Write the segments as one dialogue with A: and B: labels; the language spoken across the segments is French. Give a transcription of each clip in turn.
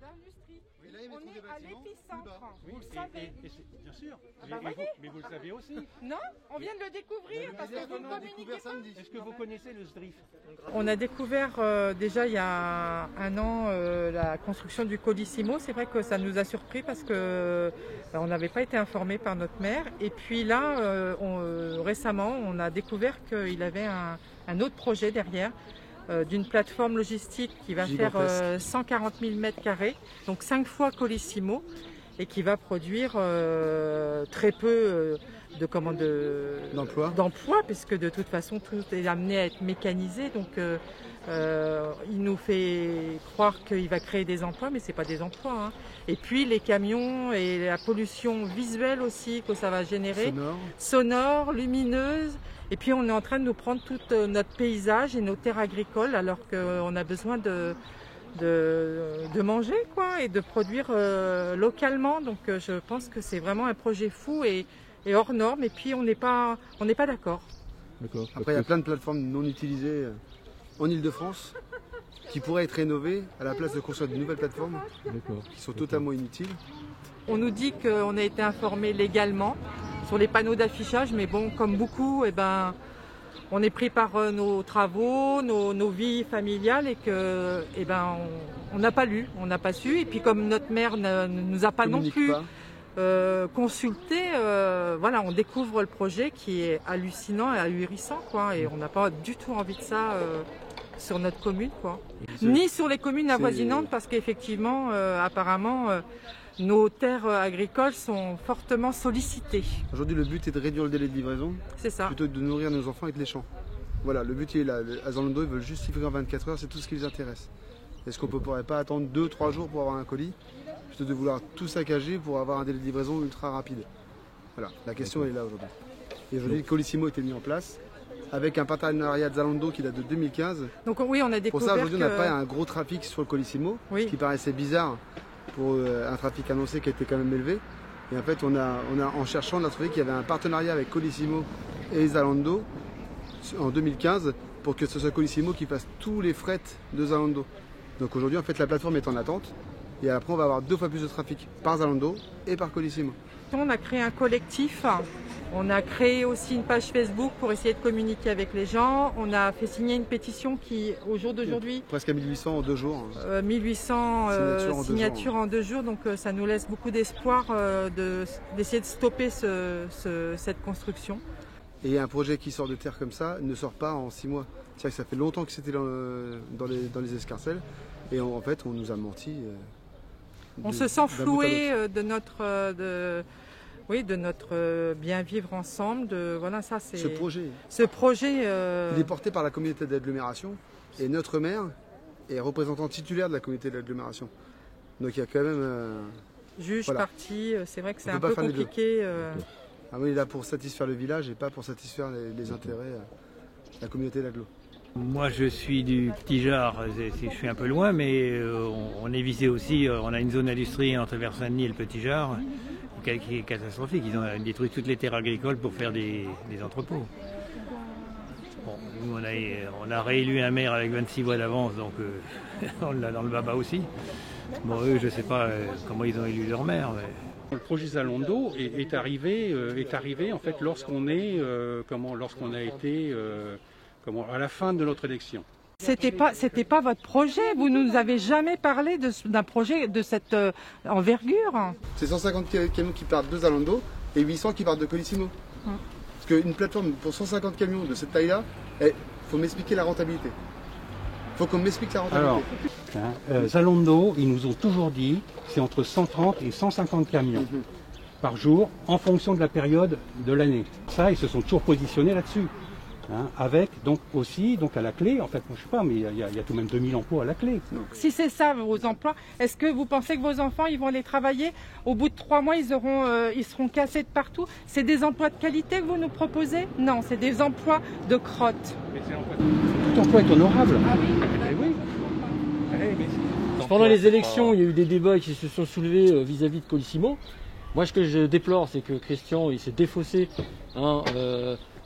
A: d'industrie.
B: Oui, là,
A: On est à l'épicentre, vous le savez.
C: Bien sûr,
A: mais
C: vous le savez aussi.
A: Non, on vient de le découvrir parce que vous ne communiquez pas.
C: Est-ce que vous connaissez le SDRIF?
A: On a découvert déjà il y a un an la construction du Colissimo. C'est vrai que ça nous a surpris parce que on n'avait pas été informé par notre maire. Et puis là, récemment, on a découvert qu'il avait un autre projet derrière. D'une plateforme logistique qui va faire 140 000 m², donc 5 fois Colissimo, et qui va produire très peu d'emplois, puisque de toute façon tout est amené à être mécanisé. Donc il nous fait croire qu'il va créer des emplois, mais c'est pas des emplois. Et puis les camions et la pollution visuelle aussi que ça va générer, sonore, lumineuse. Et puis on est en train de nous prendre tout notre paysage et nos terres agricoles, alors qu'on a besoin de manger, quoi, et de produire localement. Donc je pense que c'est vraiment un projet fou et hors norme. Et puis on n'est pas d'accord.
B: Après, il y a plein de plateformes non utilisées en Ile-de-France qui pourraient être rénovées à la place de construire de nouvelles plateformes qui sont totalement inutiles.
A: On nous dit qu'on a été informé légalement sur les panneaux d'affichage, mais bon, comme beaucoup, on est pris par nos travaux, nos vies familiales, et que on n'a pas lu, on n'a pas su. Et puis comme notre maire ne nous a pas non plus consulté, voilà, on découvre le projet qui est hallucinant et ahurissant, quoi, et on n'a pas du tout envie de ça sur notre commune, quoi. Ni sur les communes avoisinantes, parce qu'effectivement, apparemment, nos terres agricoles sont fortement sollicitées.
B: Aujourd'hui, le but est de réduire le délai de livraison,
A: c'est ça,
B: plutôt que de nourrir nos enfants avec les champs. Voilà, le but est là. À Zalando, ils veulent juste livrer en 24 heures, c'est tout ce qui les intéresse. Est-ce qu'on ne pourrait pas attendre 2-3 jours pour avoir un colis, plutôt de vouloir tout saccager pour avoir un délai de livraison ultra rapide? Voilà, la question est là aujourd'hui. Et aujourd'hui, le Colissimo a été mis en place avec un partenariat de Zalando qui date de 2015.
A: Donc oui, on a découvert.
B: Pour ça, aujourd'hui, on n'a pas un gros trafic sur le Colissimo, ce qui paraissait bizarre pour un trafic annoncé qui a été quand même élevé. Et en fait, en cherchant, on a trouvé qu'il y avait un partenariat avec Colissimo et Zalando en 2015 pour que ce soit Colissimo qui fasse tous les frets de Zalando. Donc aujourd'hui, en fait, la plateforme est en attente. Et après, on va avoir 2 fois plus de trafic par Zalando et par Colissimo.
A: On a créé un collectif. On a créé aussi une page Facebook pour essayer de communiquer avec les gens. On a fait signer une pétition qui, au jour d'aujourd'hui...
B: Presque à 1800 en 2 jours.
A: 1800 signatures en 2 jours. Donc ça nous laisse beaucoup d'espoir d'essayer de stopper cette construction.
B: Et un projet qui sort de terre comme ça ne sort pas en 6 mois. C'est-à-dire que ça fait longtemps que c'était dans les escarcelles. Et en fait, on nous a menti.
A: On se sent floué de notre bien vivre ensemble. Voilà, ça c'est.
B: Ce projet.
A: Il
B: est porté par la communauté d'agglomération et notre maire est représentant titulaire de la communauté d'agglomération. Donc il y a quand même.
A: Juge, parti, c'est vrai que c'est un peu compliqué.
B: On est là pour satisfaire le village et pas pour satisfaire les intérêts de la communauté d'agglo.
D: Moi je suis du Petit Jard, je suis un peu loin, mais on est visé aussi, on a une zone d'industrie entre Vers-Saint-Denis et le Petit Jard qui est catastrophique. Ils ont détruit toutes les terres agricoles pour faire des entrepôts. Bon, nous on a réélu un maire avec 26 voix d'avance, donc on l'a dans le baba aussi. Bon, eux je ne sais pas comment ils ont élu leur maire. Mais...
C: Le projet Zalando est arrivé en fait lorsqu'on a été à la fin de notre élection.
A: C'était pas votre projet, vous ne nous avez jamais parlé d'un projet de cette envergure.
B: C'est 150 camions qui partent de Zalando et 800 qui partent de Colissimo. Parce qu'une plateforme pour 150 camions de cette taille-là, il faut m'expliquer la rentabilité. Il faut qu'on m'explique la rentabilité.
C: Alors, Zalando, ils nous ont toujours dit c'est entre 130 et 150 camions par jour en fonction de la période de l'année. Ça, ils se sont toujours positionnés là-dessus. Avec donc aussi à la clé, en fait, je sais pas, mais il y a tout de même 2000 emplois à la clé.
A: Si c'est ça vos emplois, est-ce que vous pensez que vos enfants ils vont aller travailler, au bout de 3 mois ils seront cassés de partout? C'est des emplois de qualité que vous nous proposez? Non, c'est des emplois de crotte.
C: Mais tout emploi est honorable.
A: Ah oui,
E: Pendant les élections, il y a eu des débats qui se sont soulevés vis-à-vis de Colissimo. Moi, ce que je déplore, c'est que Christian il s'est défaussé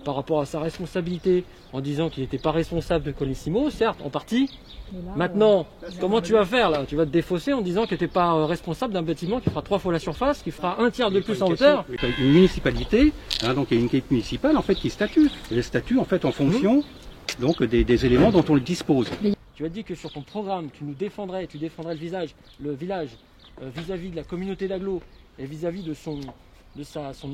E: par rapport à sa responsabilité, en disant qu'il n'était pas responsable de Colissimo, certes, en partie. Maintenant, comment tu vas faire là? Tu vas te défausser en disant que tu n'es pas responsable d'un bâtiment qui fera 3 fois la surface, qui fera 1/3 de plus en hauteur.
C: Une municipalité, hein, donc il y a une équipe municipale en fait qui statue. Et elle statue en fait en fonction donc des éléments dont on le dispose.
E: Tu as dit que sur ton programme, tu défendrais le village vis-à-vis de la communauté d'agglo et vis-à-vis de son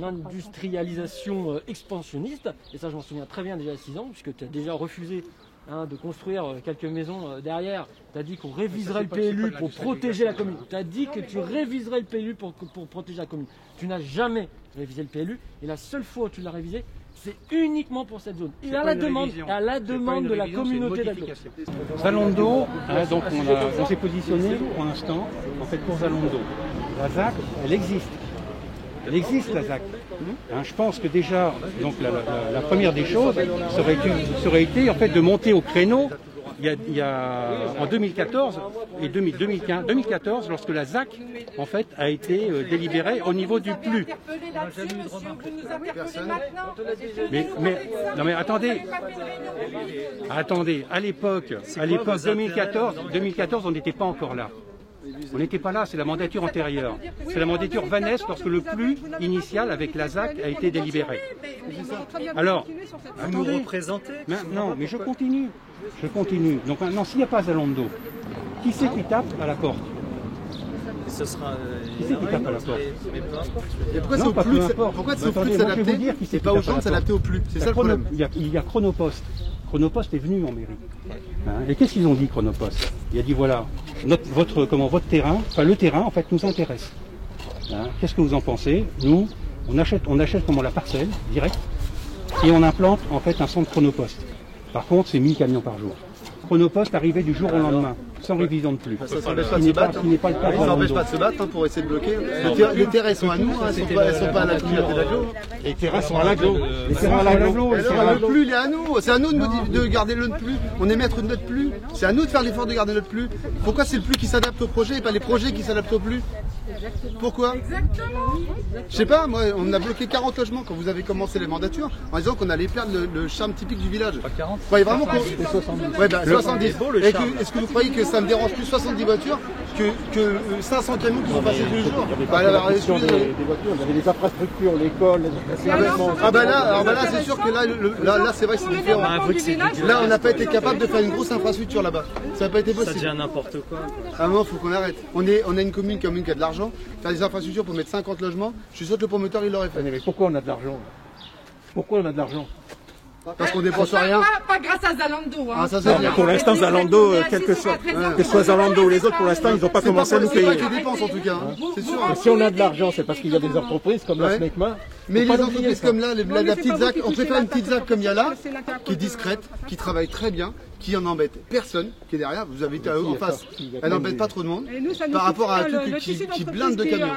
E: industrialisation expansionniste. Et ça, je m'en souviens très bien déjà il y a 6 ans, puisque tu as déjà refusé de construire quelques maisons derrière. Tu as dit qu'on réviserait le PLU pour protéger la commune. Tu as dit que tu réviserais le PLU pour protéger la commune. Tu n'as jamais révisé le PLU et la seule fois où tu l'as révisé, c'est uniquement pour cette zone. Et à la demande de la communauté d'agglo.
C: Zalando, hein, donc on s'est positionné pour l'instant en fait pour Zalando. La ZAC, elle existe. Elle existe la ZAC. Hein, je pense que déjà, donc la première des choses, ça aurait été en fait de monter au créneau. Il y a en 2014 et 2014, lorsque la ZAC en fait a été délibérée au niveau du PLU. Non mais attendez, à l'époque 2014, on n'était pas encore là. On n'était pas là, c'est la mandature antérieure. C'est la mandature Vanès lorsque le PLU initial avec la ZAC a été délibéré. Alors,
F: vous nous représentez?
C: Non, mais je continue. Donc maintenant, s'il n'y a pas Zalando, qui c'est qui tape à la porte?
F: Ce sera
C: qui c'est qui tape à la porte?
B: Et pourquoi c'est au PLU? Pourquoi c'est au PLU de s'adapter et pas aux gens de s'adapter au PLU? C'est ça le problème.
C: Il y a Chronopost. Chronopost est venu en mairie. Hein, et qu'est-ce qu'ils ont dit, Chronopost? Il a dit voilà, votre terrain, enfin le terrain en fait nous intéresse. Hein, qu'est-ce que vous en pensez? Nous, on achète comment la parcelle, direct, et on implante en fait un centre Chronopost. Par contre, c'est 1000 camions par jour. Chronopost arrivait du jour au lendemain, sans révision de plus.
B: Ça s'empêche pas de se battre. Ça n'empêche pas de se battre pour essayer de bloquer. Les terrains sont à nous, ils ne sont pas à la communauté d'agglo.
C: Les terrains sont à l'agglo.
B: Les terrains à l'agglo. Le PLU, il est à nous. C'est à nous de garder le PLU. On est maître de notre PLU. C'est à nous de faire l'effort de garder notre PLU. Pourquoi c'est le PLU qui s'adapte au projet et pas les projets qui s'adaptent au PLU? Pourquoi? Je sais pas, moi, on a bloqué 40 logements quand vous avez commencé les mandatures en disant qu'on allait perdre le charme typique du village.
F: Pas 40.
B: Vous croyez vraiment qu'on... 70. Est-ce que vous croyez que ça me dérange plus 70 voitures que 500 camions qui vont passer tous les jours?
C: des voitures, il y avait les infrastructures, l'école,
B: là, c'est sûr que là c'est vrai que c'est différent. Là, on n'a pas été capable de faire une grosse infrastructure là-bas. Ça n'a pas été possible.
F: Ça devient n'importe quoi.
B: Ah non, il faut qu'on arrête. On a une commune qui a de l'argent. Faire des infrastructures pour mettre 50 logements, je suis sûr que le promoteur il l'aurait fait.
C: Mais pourquoi on a de l'argent? Pourquoi on a de l'argent?
B: Parce qu'on dépense rien.
A: Pas grâce à Zalando. Hein.
B: Ah, ça, c'est bien.
G: Pour l'instant, Zalando, quel que soit Zalando ou les autres, pour l'instant, ils n'ont pas commencé à nous payer.
B: C'est pas qu'ils dépensent en tout cas, c'est sûr.
E: Mais si on a de l'argent, c'est parce qu'il y a des entreprises comme la SMECMA.
B: Mais les entreprises comme là, la petite ZAC, on préfère une petite ZAC comme il y a là, qui est discrète, qui travaille très bien, qui en embête personne, qui est derrière, vous avez en face, elle n'embête pas trop de monde, par rapport à un truc qui blinde de camions.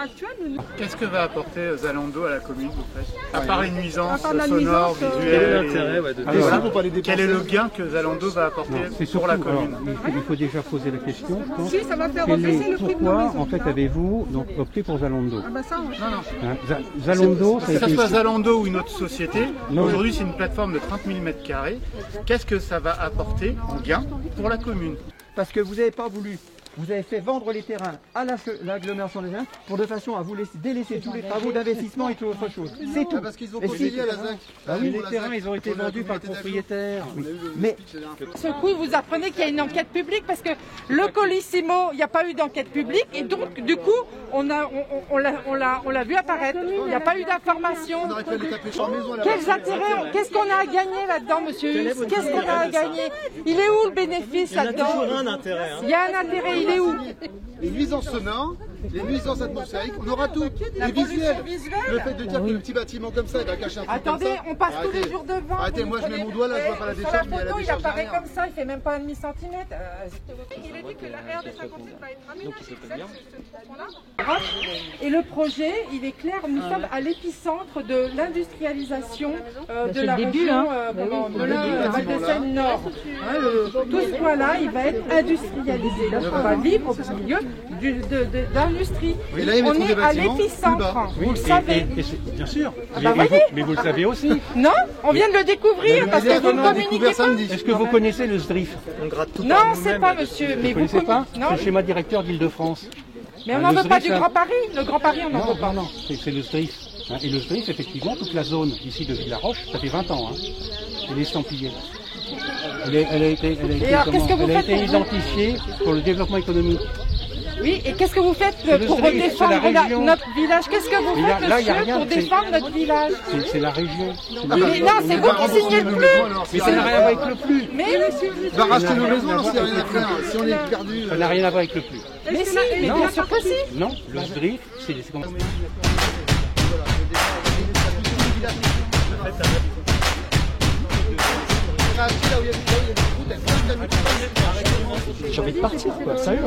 H: Qu'est-ce que va apporter Zalando à la commune, en fait? À part une nuisance sonore, visuelle, quel est le gain que Zalando va apporter pour la commune?
C: Il faut déjà poser la question, je pense.
A: Si, ça va faire baisser le prix de nos
C: Pourquoi,
A: maisons.
C: en fait, avez-vous donc opté pour Zalando?
A: Ah bah ça,
C: Hein, Zalando,
H: Que ce soit Zalando ou une autre société, aujourd'hui c'est une plateforme de 30 000 m². Qu'est-ce que ça va apporter en gain pour la commune?
I: Parce que vous n'avez pas voulu, vous avez fait vendre les terrains à l'agglomération des Terrains pour de façon à vous délaisser tous les travaux d'investissement et toute autre chose. C'est tout.
B: Parce qu'ils ont conseillé à la ZAC.
C: Les terrains, ils ont été vendus par le propriétaire.
I: Mais
A: ce coup, vous apprenez qu'il y a une enquête publique parce que le Colissimo, il n'y a pas eu d'enquête publique et donc du coup, on l'a vu apparaître. Il n'y a pas eu d'information.
B: On aurait pu aller taper sur la maison.
A: Quels intérêts, qu'est-ce qu'on a à gagner là-dedans, monsieur Huss? Qu'est-ce qu'on a à gagner? Il est où le bénéfice là-dedans?
F: Il y a toujours un intérêt.
A: Il y a un intérêt, il est où?
B: Les nuisances sonores, les nuisances atmosphériques, on aura tout. Les visuels. Le fait de dire que le petit bâtiment comme ça, il va cacher un truc comme ça.
A: Attendez, on passe tous les jours devant.
B: Arrêtez, moi je mets mon doigt là, je vois pas la décharge.
A: Sur la photo, il apparaît comme ça, il fait même pas un demi-centimètre. Il est dit que la RD 58 va être aménagée. Et le projet, il est clair, nous sommes à l'épicentre de l'industrialisation de la région Melun-Val-de-Seine Nord. Tout ce coin-là, il va être industrialisé. On va vivre au milieu d'un industrie.
B: Oui, là,
A: on est à l'épicentre, vous le savez.
C: Bien sûr, mais vous le savez aussi.
A: Non, on vient de le découvrir parce que vous ne communiquez pas.
C: Est-ce que vous connaissez le SDRIF?
A: Non, c'est pas monsieur. Mais
C: vous ne connaissez pas? C'est le schéma directeur d'Île-de-France.
A: Mais on n'en veut pas du Grand Paris. Le Grand Paris, on n'en veut pas.
C: Non, c'est le SDRIF. Et le SDRIF, effectivement, toute la zone ici de Villaroche, ça fait 20 ans. Elle est estampillée. Elle a été identifiée pour le développement économique.
A: Oui, et qu'est-ce que vous faites pour défendre notre village? Qu'est-ce que vous faites, monsieur, pour défendre notre village?
C: C'est la région.
A: Mais non, c'est vous qui signez le plus.
C: Mais ça n'a rien à voir avec le plus.
A: Mais
B: on va racheter nos maisons, si rien à faire. Si on est perdu.
C: Ça n'a rien à voir avec le plus.
A: Mais si, mais bien sûr que si.
C: Non, le SDRIF, c'est comment?
E: J'ai envie de partir, quoi, sérieux.